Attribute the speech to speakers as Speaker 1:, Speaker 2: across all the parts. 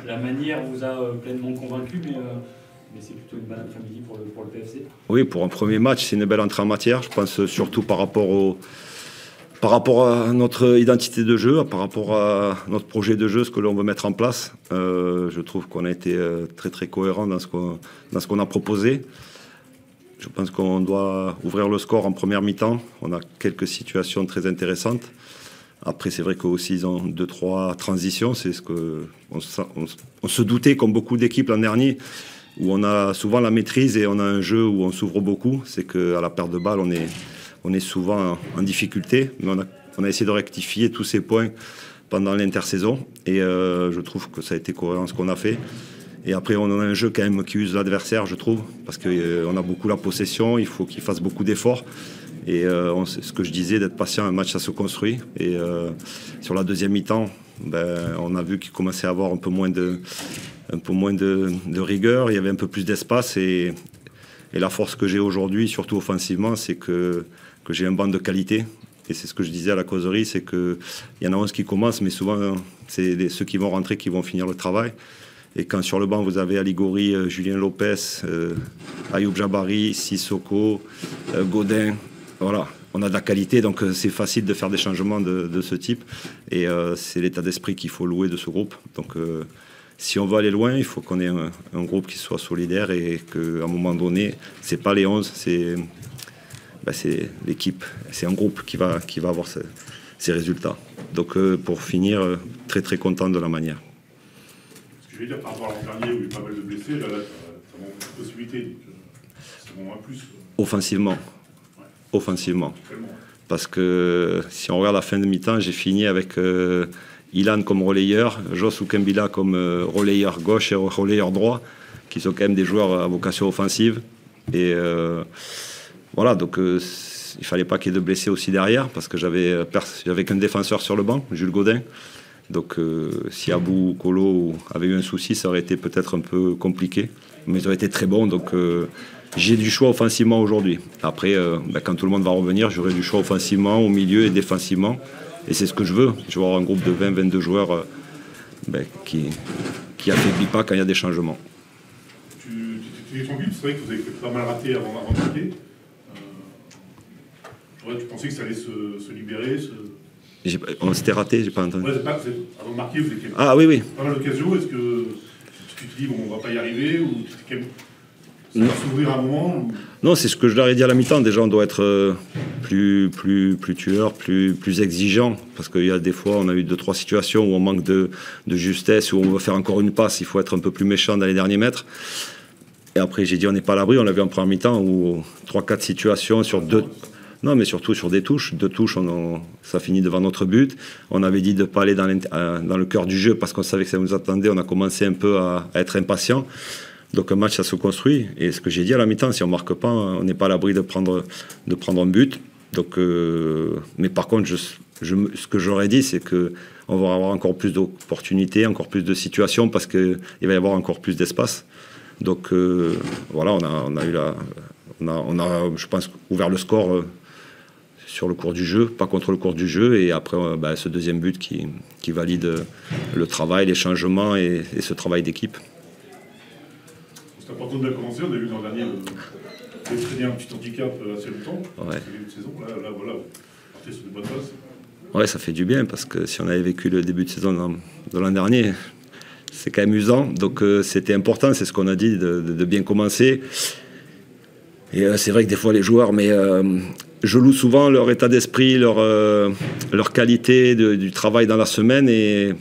Speaker 1: la manière vous a pleinement convaincu, mais c'est plutôt une bonne après-midi pour le PFC.
Speaker 2: Oui, pour un premier match, c'est une belle entrée en matière. Je pense surtout par rapport à notre identité de jeu, par rapport à notre projet de jeu, ce que l'on veut mettre en place. Je trouve qu'on a été très très cohérent dans ce qu'on a proposé. Je pense qu'on doit ouvrir le score en première mi-temps. On a quelques situations très intéressantes. Après, c'est vrai qu'aussi, ils ont 2-3 transitions. C'est ce qu'on se doutait, comme beaucoup d'équipes l'an dernier, où on a souvent la maîtrise et on a un jeu où on s'ouvre beaucoup. C'est qu'à la perte de balle, on est souvent en difficulté. Mais on a essayé de rectifier tous ces points pendant l'intersaison. Et je trouve que ça a été cohérent ce qu'on a fait. Et après, on a un jeu quand même qui use l'adversaire, je trouve, parce qu'on a beaucoup la possession, il faut qu'il fasse beaucoup d'efforts. Et ce que je disais, d'être patient, un match, ça se construit. Et sur la deuxième mi-temps, on a vu qu'il commençait à avoir un peu moins de rigueur, il y avait un peu plus d'espace. Et la force que j'ai aujourd'hui, surtout offensivement, c'est que j'ai un banc de qualité. Et c'est ce que je disais à la causerie, c'est qu'il y en a 11 qui commencent, mais souvent, c'est ceux qui vont rentrer qui vont finir le travail. Et quand sur le banc, vous avez Aligori, Julien Lopez, Ayoub Jabari, Sissoko, Godin, voilà, on a de la qualité, donc c'est facile de faire des changements de ce type. Et c'est l'état d'esprit qu'il faut louer de ce groupe. Donc si on veut aller loin, il faut qu'on ait un groupe qui soit solidaire et qu'à un moment donné, c'est pas les 11, c'est l'équipe, c'est un groupe qui va avoir ces résultats. Donc pour finir, très très content de la manière.
Speaker 3: Je vais dire par rapport à l'an dernier où il y a eu pas mal de blessés, là, ça manque de possibilités, donc c'est bon un plus.
Speaker 2: Offensivement.
Speaker 3: Ouais.
Speaker 2: Offensivement.
Speaker 3: Tellement.
Speaker 2: Parce que si on regarde la fin de mi-temps, j'ai fini avec Ilan comme relayeur, Jos Ukembila comme relayeur gauche et relayeur droit, qui sont quand même des joueurs à vocation offensive. Et voilà, donc il fallait pas qu'il y ait de blessés aussi derrière, parce que j'avais qu'un défenseur sur le banc, Jules Godin. Donc si Abou ou Kolo avaient eu un souci, ça aurait été peut-être un peu compliqué. Mais ils auraient été très bons, donc j'ai du choix offensivement aujourd'hui. Après, quand tout le monde va revenir, j'aurai du choix offensivement, au milieu et défensivement. Et c'est ce que je veux. Je veux avoir un groupe de 20-22 joueurs qui affaiblit pas quand il y a des changements.
Speaker 3: Tu es tranquille, c'est vrai que vous avez pas mal raté avant de marquer. Tu pensais que ça allait se libérer
Speaker 2: On s'était raté, j'ai pas entendu.
Speaker 3: Ouais, avant de marquer, vous avez
Speaker 2: Ah oui.
Speaker 3: pas mal d'occasions. Est-ce que tu te dis, bon, on va pas y arriver, ou ça va s'ouvrir à un moment ou... Non,
Speaker 2: c'est ce que je leur ai dit à la mi-temps. Déjà, on doit être plus tueur, plus exigeant. Parce qu'il y a des fois, on a eu 2-3 situations où on manque de justesse, où on veut faire encore une passe. Il faut être un peu plus méchant dans les derniers mètres. Et après, j'ai dit, on n'est pas à l'abri. On l'a vu en première mi-temps, où 3-4 situations sur 2... Non, mais surtout sur des touches. 2 touches, ça finit devant notre but. On avait dit de ne pas aller dans le cœur du jeu parce qu'on savait que ça nous attendait. On a commencé un peu à être impatient. Donc un match, ça se construit. Et ce que j'ai dit à la mi-temps, si on ne marque pas, on n'est pas à l'abri de prendre un but. Donc, mais par contre, ce que j'aurais dit, c'est qu'on va avoir encore plus d'opportunités, encore plus de situations parce qu'il va y avoir encore plus d'espace. Donc voilà, on a, je pense, ouvert le score sur le cours du jeu, pas contre le cours du jeu, et après ce deuxième but qui valide le travail, les changements et ce travail d'équipe.
Speaker 3: C'est important de bien commencer, on a vu l'an dernier de traîner un petit handicap assez longtemps,
Speaker 2: ouais.
Speaker 3: C'est début de saison, là voilà, vous partez sur une bonne base.
Speaker 2: Ouais, ça fait du bien, parce que si on avait vécu le début de saison de l'an dernier, c'est quand même usant, donc c'était important, c'est ce qu'on a dit, de bien commencer. Et c'est vrai que des fois les joueurs, mais je loue souvent leur état d'esprit, leur qualité du travail dans la semaine, et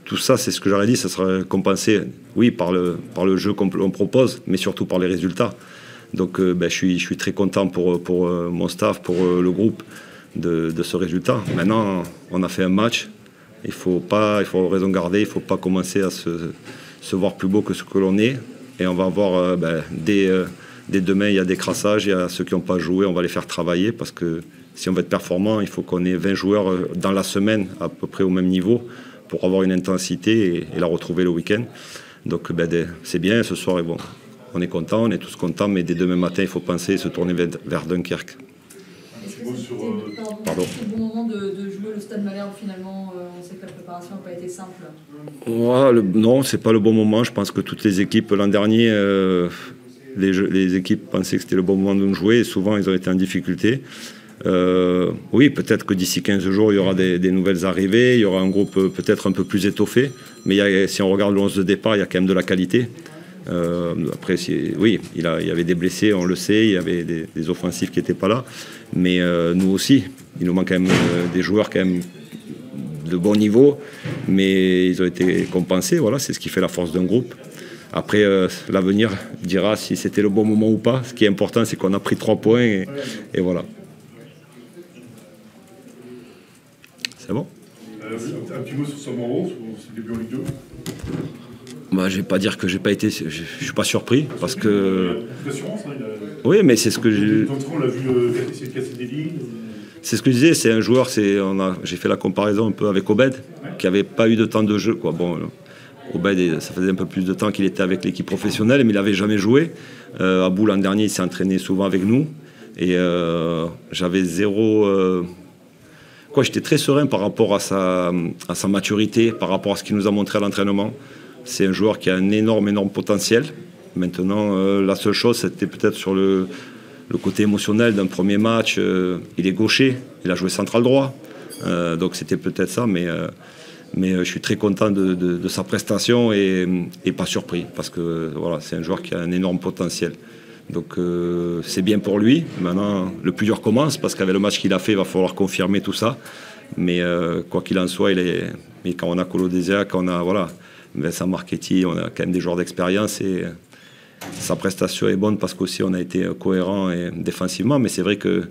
Speaker 2: tout ça, c'est ce que j'aurais dit, ça sera compensé, oui, par le jeu qu'on propose, mais surtout par les résultats. Donc je suis très content pour mon staff, pour le groupe, de ce résultat. Maintenant, on a fait un match, il faut raison garder, il ne faut pas commencer à se voir plus beau que ce que l'on est, et on va avoir dès demain, il y a des crassages, il y a ceux qui n'ont pas joué, on va les faire travailler parce que si on veut être performant, il faut qu'on ait 20 joueurs dans la semaine à peu près au même niveau pour avoir une intensité et la retrouver le week-end. Donc c'est bien, ce soir bon, on est content, on est tous contents, mais dès demain matin, il faut penser et se tourner vers Dunkerque.
Speaker 4: Est-ce que c'était le bon moment de jouer le Stade Malherbe finalement? On sait que la préparation préparation n'a pas été simple.
Speaker 2: Ouais, non, c'est pas le bon moment. Je pense que toutes les équipes l'an dernier, les équipes pensaient que c'était le bon moment de nous jouer et souvent ils ont été en difficulté. Oui, peut-être que d'ici 15 jours, il y aura des nouvelles arrivées, il y aura un groupe peut-être un peu plus étoffé, mais si on regarde le 11 de départ, il y a quand même de la qualité. Après, oui, il y avait des blessés, on le sait, il y avait des offensifs qui n'étaient pas là, mais nous aussi, il nous manque quand même des joueurs quand même de bon niveau, mais ils ont été compensés, voilà, c'est ce qui fait la force d'un groupe. Après, l'avenir dira si c'était le bon moment ou pas. Ce qui est important, c'est qu'on a pris 3 points et voilà. C'est bon.
Speaker 3: Un petit mot sur Samaro, sur ses débuts en Ligue 2.
Speaker 2: Bah, je vais pas dire que je suis pas surpris parce que.
Speaker 3: D'assurance, hein,
Speaker 2: oui, mais c'est ce que
Speaker 3: on l'a vu essayer de casser des lignes.
Speaker 2: C'est ce que je disais, c'est un joueur. J'ai fait la comparaison un peu avec Obed, qui avait pas eu de temps de jeu, quoi. Bon, Obed, ça faisait un peu plus de temps qu'il était avec l'équipe professionnelle, mais il n'avait jamais joué. Abou, l'an dernier, il s'est entraîné souvent avec nous. Et j'avais zéro. J'étais très serein par rapport à sa maturité, par rapport à ce qu'il nous a montré à l'entraînement. C'est un joueur qui a un énorme potentiel. Maintenant, la seule chose, c'était peut-être sur le côté émotionnel d'un premier match. Il est gaucher, il a joué central droit. Donc c'était peut-être ça, mais je suis très content de sa prestation et pas surpris, parce que voilà, c'est un joueur qui a un énorme potentiel. Donc c'est bien pour lui. Maintenant, le plus dur commence, parce qu'avec le match qu'il a fait, il va falloir confirmer tout ça. Mais quoi qu'il en soit, mais quand on a Colo Desia, quand on a Vincent Marchetti, on a quand même des joueurs d'expérience et sa prestation est bonne parce qu'aussi on a été cohérent et défensivement. Mais c'est vrai que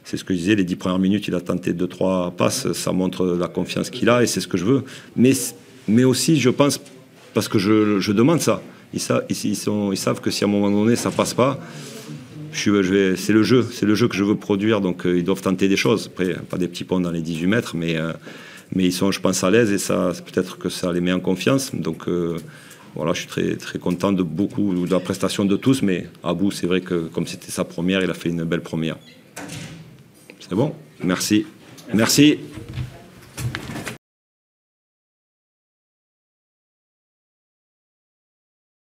Speaker 2: c'est ce que je disais, les 10 premières minutes, il a tenté 2-3 passes, ça montre la confiance qu'il a et c'est ce que je veux. Mais aussi, je pense, parce que je demande ça. Ils savent que si à un moment donné ça passe pas, c'est le jeu que je veux produire, donc ils doivent tenter des choses. Après, pas des petits ponts dans les 18 mètres, mais ils sont, je pense, à l'aise et ça, peut-être que ça les met en confiance. Donc voilà, je suis très, très content de la prestation de tous, mais Abou, c'est vrai que comme c'était sa première, il a fait une belle première. C'est bon ? Merci. Merci.